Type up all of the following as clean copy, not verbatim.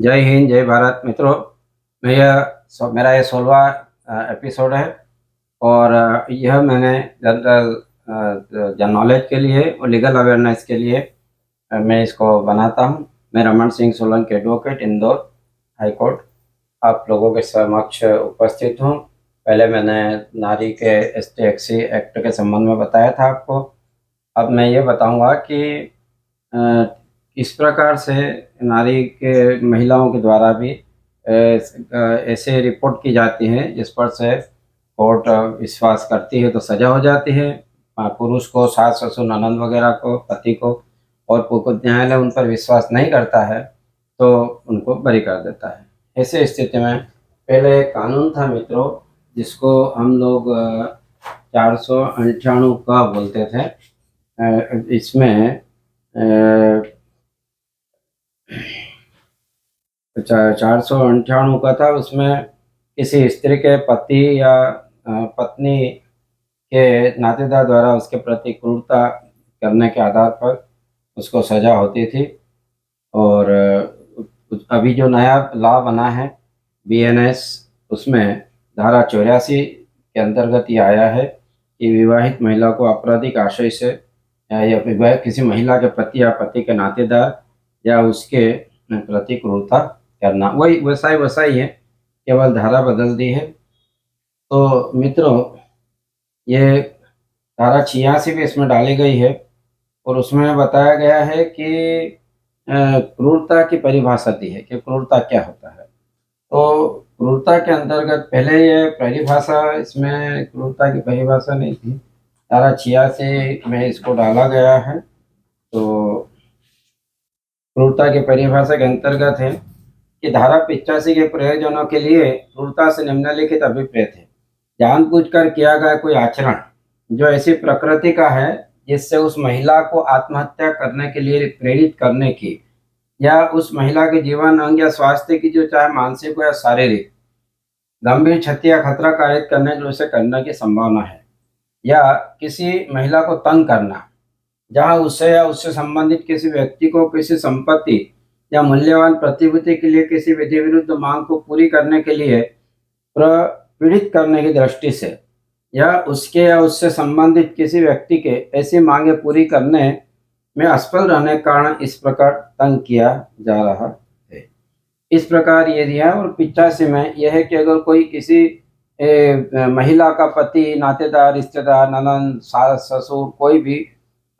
जय हिंद, जय भारत मित्रों। मेरा ये 16वां एपिसोड है। और यह मैंने जनरल नॉलेज के लिए और लीगल अवेयरनेस के लिए मैं इसको बनाता हूँ। मैं Raman Singh Solanki, advocate, Indore high court, आप लोगों के समक्ष उपस्थित हूँ। पहले मैंने नारी के ST एक्ट के संबंध में बताया था आपको। अब मैं ये बताऊंगा कि किस प्रकार से नारी के महिलाओं के द्वारा भी ऐसे रिपोर्ट की जाती है जिस पर से कोर्ट विश्वास करती है तो सजा हो जाती है। पुरुष को, सास ससुर ननंद वगैरह को, पति को, और न्यायालय उन पर विश्वास नहीं करता है तो उनको बरी कर देता है। ऐसे स्थिति में पहले एक कानून था मित्रों, जिसको हम लोग 498 का बोलते थे। इसमें 498 का था। उसमें किसी स्त्री के पति या पत्नी के नातेदार द्वारा उसके प्रति क्रूरता करने के आधार पर उसको सजा होती थी। और अभी जो नया लॉ बना है BNS, उसमें धारा 84 के अंतर्गत ये आया है कि विवाहित महिला को आपराधिक आशय से या विवाहित किसी महिला के पति या पति के नातेदार या उसके प्रति क्रूरता करना, वही वैसा ही है, केवल धारा बदल दी है। तो मित्रों, ये धारा 86 भी इसमें डाली गई है और उसमें बताया गया है कि क्रूरता की परिभाषा दी है कि क्रूरता क्या होता है। तो क्रूरता के अंतर्गत पहले ये परिभाषा, इसमें क्रूरता की परिभाषा नहीं थी। धारा 86 में इसको डाला गया है। तो क्रूरता की परिभाषा के अंतर्गत है कि धारा 85 के प्रयोजनों के लिए क्रूरता से निम्नलिखित अभिप्रेत है: जानबूझकर किया गया कोई आचरण जो ऐसी प्रकृति का है जिससे उस महिला को आत्महत्या करने के लिए प्रेरित करने की, या उस महिला के जीवन, अंग या स्वास्थ्य की, जो चाहे मानसिक हो या शारीरिक, गंभीर क्षति या खतरा कारित करने जो उसे करने की संभावना है, या किसी महिला को तंग करना जहां उससे या उससे संबंधित किसी व्यक्ति को किसी संपत्ति या मूल्यवान प्रतिभूति के लिए किसी विधि विरुद्ध मांग को पूरी करने के लिए पीड़ित करने की दृष्टि से, या उसके या उससे संबंधित किसी व्यक्ति के ऐसी मांगे पूरी करने में असफल रहने के कारण इस प्रकार तंग किया जा रहा है। इस प्रकार ये दिया। और 85 में यह है कि अगर कोई किसी महिला का पति, नातेदार, रिश्तेदार, ननंद, सास, ससुर, कोई भी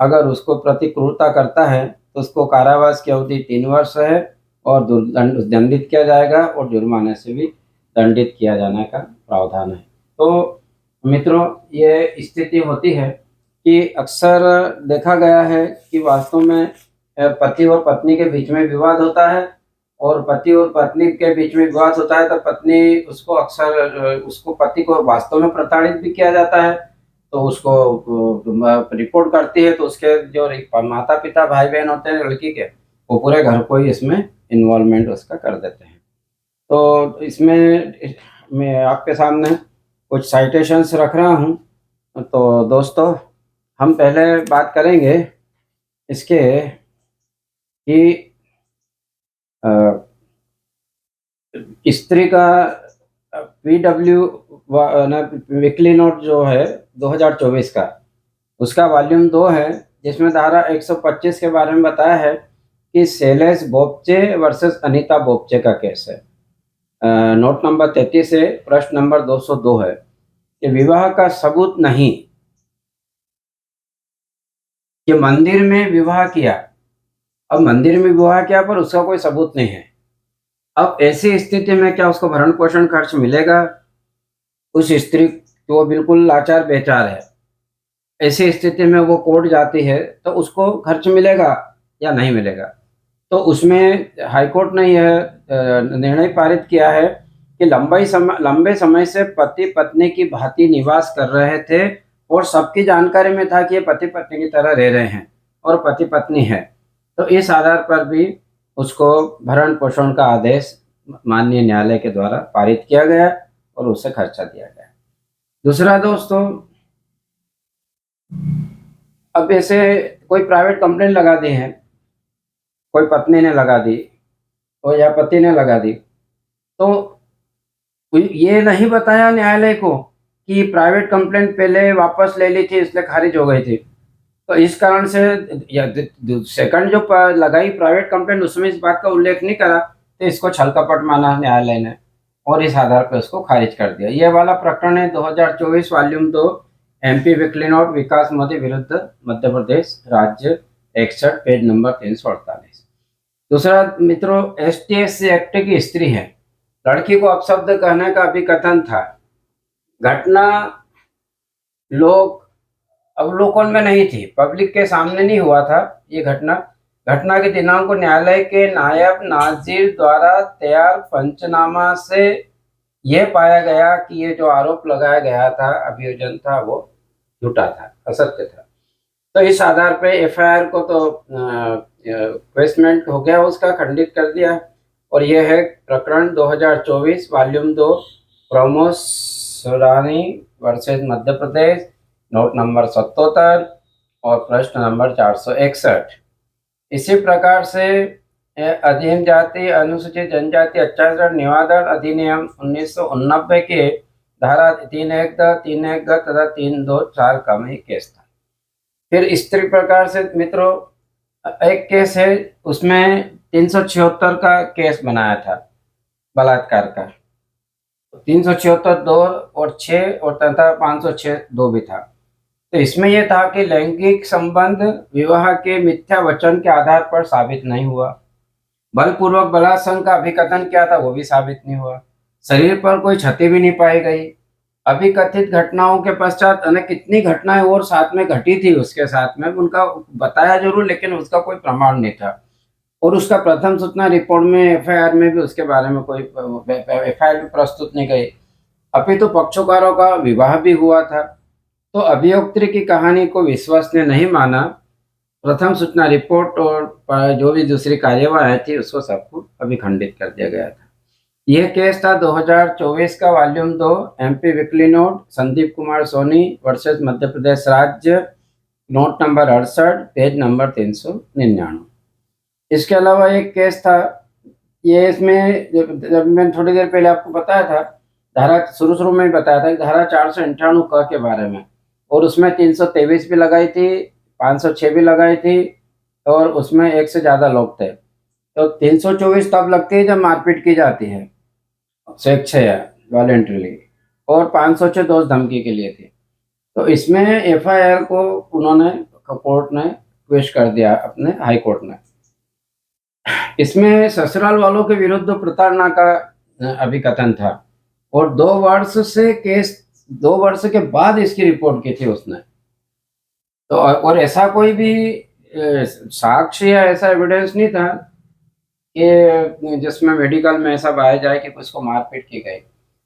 अगर उसको प्रति क्रूरता करता है तो उसको कारावास की अवधि 3 वर्ष है और दंडित किया जाएगा और जुर्माने से भी दंडित किया जाने का प्रावधान है। तो मित्रों, ये स्थिति होती है कि अक्सर देखा गया है कि वास्तव में पति और पत्नी के बीच में विवाद होता है, और पति और पत्नी के बीच में विवाद होता है तो पत्नी उसको अक्सर उसको पति को वास्तव में प्रताड़ित भी किया जाता है, तो उसको रिपोर्ट करती है। तो उसके जो माता पिता, भाई बहन होते हैं लड़की के, वो पूरे घर को ही इसमें इन्वॉल्वमेंट उसका कर देते हैं। तो इसमें मैं आपके सामने कुछ साइटेशंस रख रहा हूँ। तो दोस्तों, हम पहले बात करेंगे इसके कि स्त्री का PW वीकली नोट जो है 2024 का, उसका वॉल्यूम 2 है, जिसमें धारा 125 के बारे में बताया है कि शैलेश बोपचे वर्सेस अनीता बोपचे का केस है। नोट नंबर 33 है, प्रश्न नंबर 202 है कि विवाह का सबूत नहीं, कि मंदिर में विवाह किया। अब मंदिर में विवाह किया पर उसका कोई सबूत नहीं है। अब ऐसी स्थिति में क्या उसको भरण पोषण खर्च मिलेगा? उस स्त्री तो बिल्कुल लाचार बेचार है, ऐसी स्थिति में वो कोर्ट जाती है तो उसको खर्च मिलेगा या नहीं मिलेगा? तो उसमें हाईकोर्ट ने यह निर्णय पारित किया है कि लंबे समय से पति पत्नी की भांति निवास कर रहे थे और सबकी जानकारी में था कि ये पति पत्नी की तरह रह रहे हैं और पति पत्नी है, तो इस आधार पर भी उसको भरण पोषण का आदेश माननीय न्यायालय के द्वारा पारित किया गया और उसे खर्चा दिया गया। दूसरा दोस्तों, अब ऐसे कोई प्राइवेट कंप्लेंट लगा दी है, कोई पत्नी ने लगा दी, और या पति ने लगा दी। तो ये नहीं बताया न्यायालय को कि प्राइवेट कंप्लेंट पहले वापस ले ली थी इसलिए खारिज हो गई थी। तो इस कारण से या सेकंड जो लगाई प्राइवेट कंप्लेंट उसमें इस बात का उल्लेख नहीं करा, तो इसको छल कपट माना न्यायालय ने और इस आधार पर उसको खारिज कर दिया। ये वाला प्रकरण है 2024 वॉल्यूम 2 एमपी वीकली नोट विकास मोदी विरुद्ध मध्य प्रदेश राज्य 61 पेज नंबर 348। दूसरा मित्रों एसटीएससी एक्ट की स्त्री है, लड़की को अपशब्द कहने का अभिकथन था। घटना लोग अवलोकन में नहीं थी, पब्लिक के सामने नहीं हुआ था ये घटना। घटना के दिनांक को न्यायालय के नायब नाजिर द्वारा तैयार पंचनामा से यह पाया गया कि ये जो आरोप लगाया गया था, अभियोजन था, वो झूठा था, असत्य था। तो इस आधार पे एफआईआर को तो प्लेसमेंट हो गया, उसका खंडित कर दिया। और यह है प्रकरण 2024 volume 2 Pramod सुरानी versus Madhya Pradesh, note number 77 और प्रश्न नंबर 461। इसी प्रकार से अधीन जाति अनुसूचित जनजाति अत्याचार निवारण अधिनियम 1989 के धारा 3.1 3.1 तथा 3.2 4 का में केस था। फिर स्त्री प्रकार से मित्रों एक केस है, उसमें 376 का केस बनाया था बलात्कार का, 376 2 और 6 और तथा 506 2 भी था। तो इसमें यह था कि लैंगिक संबंध विवाह के मिथ्या वचन के आधार पर साबित नहीं हुआ, बलपूर्वक बलात्संग का अभिकथन किया था वो भी साबित नहीं हुआ, शरीर पर कोई क्षति भी नहीं पाई गई। अभिकथित घटनाओं के पश्चात अन्य कितनी घटनाएं और साथ में घटी थी उसके साथ में, उनका बताया जरूर लेकिन उसका कोई प्रमाण नहीं था। और उसका प्रथम सूचना रिपोर्ट में एफआईआर में भी उसके बारे में कोई एफआईआर भी प्रस्तुत नहीं गई। अपितु तो पक्षकारों का विवाह भी हुआ था। तो अभियोक्त्री की कहानी को विश्वसनीय नहीं माना। प्रथम सूचना रिपोर्ट और जो भी दूसरी कार्यवाही थी उसको सबको अभी खंडित कर दिया गया था। यह केस था 2024 का volume 2 MP weekly note Sandeep Kumar Soni versus Madhya Pradesh राज्य, नोट नंबर 68 पेज नंबर 399। इसके अलावा एक केस था, ये इसमें जब मैंने थोड़ी देर पहले आपको बताया था, धारा शुरू में ही बताया था कि धारा 498 क के बारे में, और उसमें 323 भी लगाई थी, 506 भी लगाई थी, और उसमें एक से ज़्यादा लोग थे। तो 324 तब लगती है जब मारपीट की जाती है स्वेच्छा वॉलेंटरीली, और 506 दोष धमकी के लिए थी। तो इसमें एफआईआर को उन्होंने कोर्ट ने पेश कर दिया, अपने हाई कोर्ट ने। इसमें ससुराल वालों के विरुद्ध प्रताड़ना का अभिकथन था, और 2 वर्ष से केस 2 वर्ष के बाद इसकी रिपोर्ट की थी उसने। तो और ऐसा कोई भी साक्ष्य या ऐसा एविडेंस नहीं था कि जिसमें मेडिकल में ऐसा पाया जाए कि उसको मारपीट की गई।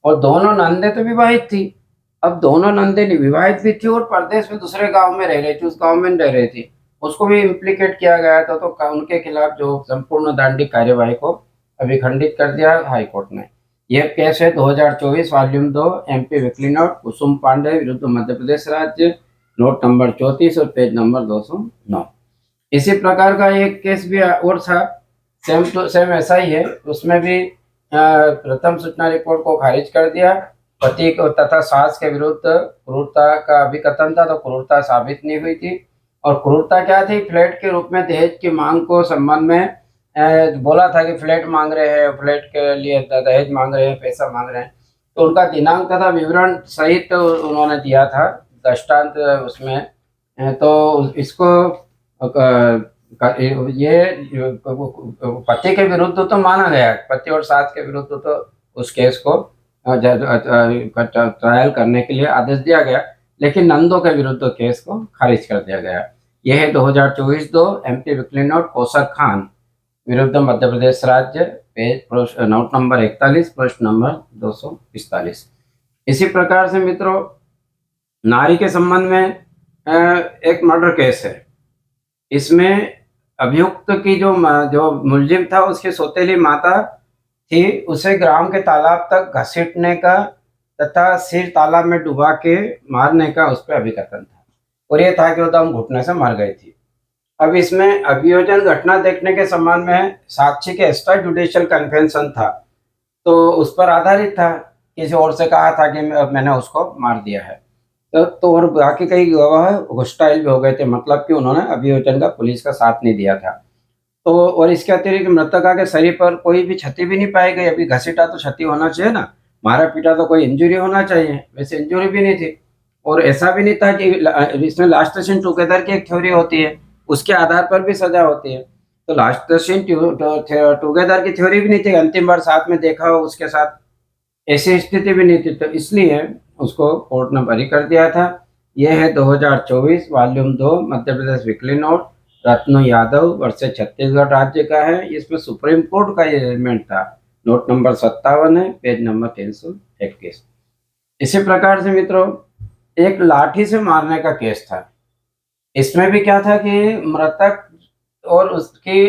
और दोनों नंदे तो विवाहित थी। अब दोनों नंदे विवाहित भी थी और परदेश में दूसरे गांव में रह रही थी, उस गांव में रह रही थी, उसको भी इम्प्लीकेट किया गया था। तो उनके खिलाफ जो संपूर्ण दंडिक कार्यवाही को अभी खंडित कर दिया हाई कोर्ट ने। यह केस है 2024 वॉल्यूम 2 एमपी वीकली नोट कुसुम पांडे विरुद्ध मध्य प्रदेश राज्य, नोट नंबर 34 और पेज नंबर 209। इसी प्रकार का एक केस भी और था, सेम टू सेम ऐसा ही है। उसमें भी प्रथम सूचना रिपोर्ट को खारिज कर दिया। पति को तथा सास के विरुद्ध क्रूरता का अभिकथन था, तो क्रूरता साबित नहीं हुई थी। और क्रूरता क्या थी, फ्लैट के रूप में दहेज की मांग को संबंध में बोला था कि फ्लैट मांग रहे हैं, फ्लैट के लिए दहेज मांग रहे हैं, पैसा मांग रहे हैं। तो उनका दिनांक तथा विवरण सहित उन्होंने दिया था दृष्टांत उसमें। तो इसको ये पति के विरुद्ध तो माना गया, पति और सास के विरुद्ध तो उस केस को ट्रायल करने के लिए आदेश दिया गया, लेकिन नंदों के विरुद्ध केस को खारिज कर दिया गया। यह है 2024-2 MP weekly note Kausar Khan विरुद्ध मध्य प्रदेश राज्य, पेज नोट नंबर 41 प्रश्न नंबर 245। इसी प्रकार से मित्रों नारी के संबंध में एक मर्डर केस है। इसमें अभियुक्त की जो मुलजिम था उसकी सौतेली माता थी, उसे ग्राम के तालाब तक घसीटने का तथा सिर तालाब में डुबा के मारने का उस पर अभिकथन था, और यह था कि वो दम घुटने से मर गई थी। अब इसमें अभियोजन घटना देखने के संबंध में साक्षी के एक्स्ट्रा जुडिशियल कन्फेशन था, तो उस पर आधारित था। किसी और से कहा था कि मैंने उसको मार दिया है। तो और बाकी कई गवाह हॉस्टाइल भी हो गए थे, मतलब कि उन्होंने अभियोजन का पुलिस का साथ नहीं दिया था। तो और इसके अतिरिक्त मृतका के शरीर पर कोई भी क्षति भी नहीं पाई गई। अभी घसीटा तो क्षति होना चाहिए ना, मारा पीटा तो कोई इंजरी होना चाहिए, वैसे इंजरी भी नहीं थी। और ऐसा भी नहीं था कि इसमें लास्ट सीन टुगेदर की एक थ्योरी होती है, उसके आधार पर भी सजा होती है। तो लास्ट सीन टुगेदर की थ्योरी भी नहीं थी, अंतिम बार साथ में देखा हो उसके साथ, ऐसी स्थिति भी नहीं थी। तो इसलिए उसको कोर्ट ने बरी कर दिया था। यह है 2024 volume 2 Madhya Pradesh weekly note, रत्न यादव वर्ष छत्तीसगढ़ राज्य का है। इसमें सुप्रीम कोर्ट का ये जजमेंट था। नोट नंबर 57 है, पेज नंबर 321। इसी प्रकार से मित्रों, एक लाठी से मारने का केस था। इसमें भी क्या था कि मृतक और उसकी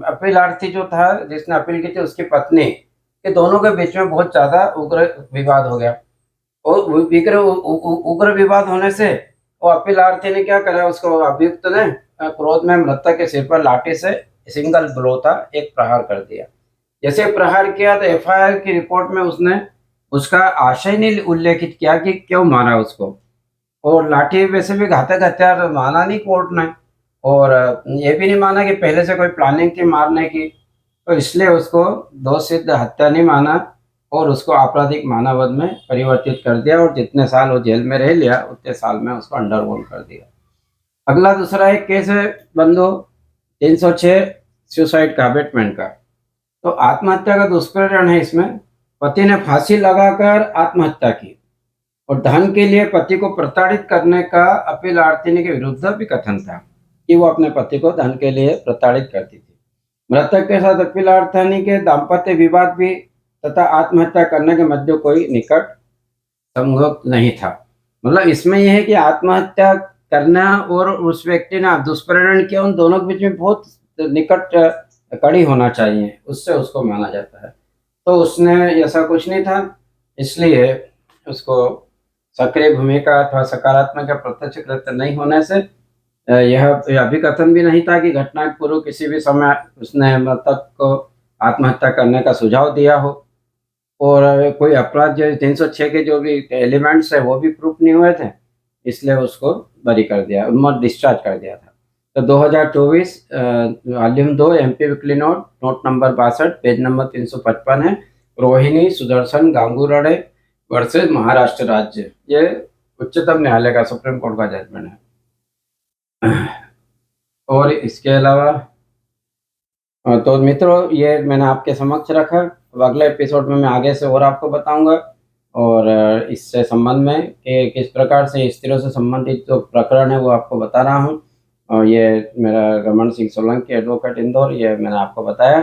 अपीलार्थी जो था, जिसने अपील की थी, उसकी पत्नी के दोनों के बीच में बहुत ज्यादा उग्र विवाद हो गया। और उग्र विवाद होने से वो अपीलार्थी ने क्या करा, उसको अभियुक्त ने क्रोध में मृतक के सिर पर लाठी से सिंगल ब्लो था, एक प्रहार कर दिया। जैसे प्रहार किया तो एफआईआर की रिपोर्ट में उसने उसका आशय नहीं उल्लेखित किया कि क्यों मारा उसको। और लाठी वैसे भी घातक हथियार माना नहीं कोर्ट ने, और ये भी नहीं माना कि पहले से कोई प्लानिंग थी मारने की। तो इसलिए उसको दोष सिद्ध हत्या नहीं माना और उसको आपराधिक मानववध में परिवर्तित कर दिया, और जितने साल वो जेल में रह लिया उतने साल में उसको अंडरगोन कर दिया। अगला दूसरा एक केस है बंधु 306 सुसाइड का, अबेटमेंट का। तो आत्महत्या का दुष्प्रेरण है इसमें। पति ने फांसी लगाकर आत्महत्या की और धन के लिए पति को प्रताड़ित करने का अपीलार्थी के विरुद्ध भी कथन था कि वो अपने पति को धन के लिए प्रताड़ित करती थी। मृतक के साथ अपीलार्थी के दाम्पत्य विवाद भी तथा आत्महत्या करने के मध्य कोई निकट संभव नहीं था। मतलब इसमें यह है कि आत्महत्या करना और उस व्यक्ति ने दुष्प्रेरण किया, उन दोनों के बीच में बहुत निकट कड़ी होना चाहिए, उससे उसको माना जाता है। तो उसने ऐसा कुछ नहीं था, इसलिए उसको सक्रिय भूमिका अथवा सकारात्मक या प्रत्यक्ष कृत्य नहीं होने से यह अभिकथन भी नहीं था कि घटना के पूर्व किसी भी समय उसने मृतक को आत्महत्या करने का सुझाव दिया हो। और कोई अपराध जो 306 के जो भी एलिमेंट्स है वो भी प्रूफ नहीं हुए थे, इसलिए उसको बरी कर दिया, डिस्चार्ज कर दिया था। तो 2024 volume 2 MP weekly note, note number 62, page number 355 है। रोहिणी सुदर्शन गांगुराड़े वर्सेस महाराष्ट्र राज्य। ये उच्चतम न्यायालय का, सुप्रीम कोर्ट का जजमेंट है। और इसके अलावा तो मित्रों, ये मैंने आपके समक्ष रखा। अब अगले एपिसोड में मैं आगे से और आपको बताऊंगा, और इससे संबंध में कि किस प्रकार से स्त्रियों से संबंधित जो प्रकरण है वो आपको बता रहा हूँ। और ये मेरा रमन सिंह सोलंकी, एडवोकेट इंदौर, ये मैंने आपको बताया।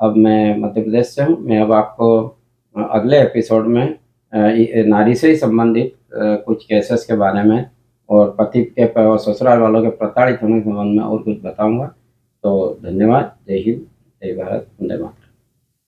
अब मैं मध्य प्रदेश से हूँ। मैं अब आपको अगले एपिसोड में नारी से ही संबंधित कुछ केसेस के बारे में और पति के ससुराल वालों के प्रताड़ित होने के संबंध में और कुछ बताऊंगा। तो धन्यवाद। जय हिंद, जय भारत, वंदे मातरम।